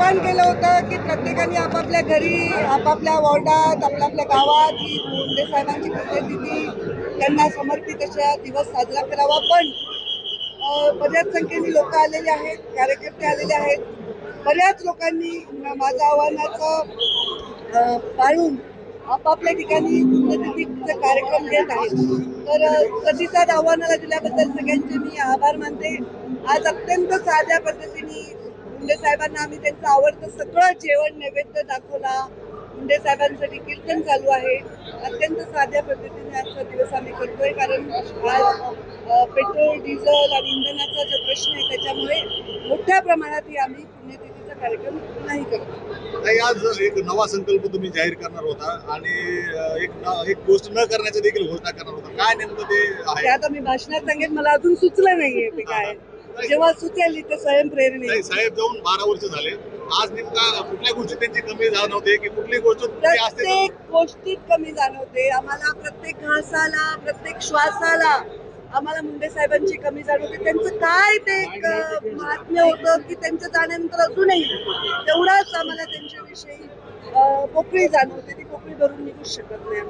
आवाहन केलं होतं की प्रत्येकाने आपापल्या घरी, आपापल्या वॉर्डात, आपल्या गावात ही मुंडे साहेबांची पुण्यतिथी त्यांना समर्पित अशा दिवस साजरा करावा. पण बऱ्याच संख्येने लोक आलेले आहेत, कार्यकर्ते आलेले आहेत. बऱ्याच लोकांनी माझ्या आव्हानाचं पाळून आपापल्या ठिकाणी पुण्यतिथीचे कार्यक्रम घेत आहेत. तर प्रतिसाद आव्हानाला दिल्याबद्दल सगळ्यांचे मी आभार मानते. आज अत्यंत साध्या पद्धतीने मुंडे साहेबांना आम्ही त्यांचं आवडतं सगळं जेवण नैवेद्य दाखवला. मुंडे साहेबांसाठी कीर्तन चालू आहे. अत्यंत साध्या पद्धतीने आजचा दिवस आम्ही करतोय, कारण आज पेट्रोल, डिझेल आणि इंधनाचा जो प्रश्न आहे त्याच्यामुळे मोठ्या प्रमाणात आम्ही पुण्यतिथीचा कार्यक्रम नाही करतो. नाही, आज एक नवा संकल्प तुम्ही जाहीर करणार होता आणि एक गोष्ट न करण्याची देखील घोषणा करणार होता. काय नेमकं ते ते आहे? आता मी भाषणात सांगेन, मला अजून सुचलं नाहीये ते काय. जेव्हा सुचेल ते स्वयंप्रेरणे. नाही, साहेब जाऊन 12 वर्ष झाले. आज नेमका कुठल्या गोष्टी त्यांची कमी जाणवते की कुठली गोष्ट तुमची असते तर प्रत्येक गोष्टीत कमी जाणवते आम्हाला. प्रत्येक घासाला, प्रत्येक श्वासाला आम्हाला मुंडे साहेबांची कमी जाणवते. त्यांचं काय ते एक महात्म्य होतं की त्यांच्या जाण्यानंतर अजूनही तेवढाच आम्हाला त्यांच्याविषयी पोकळी जाणवते. ती पोकळी भरून निघूच शकत नाही.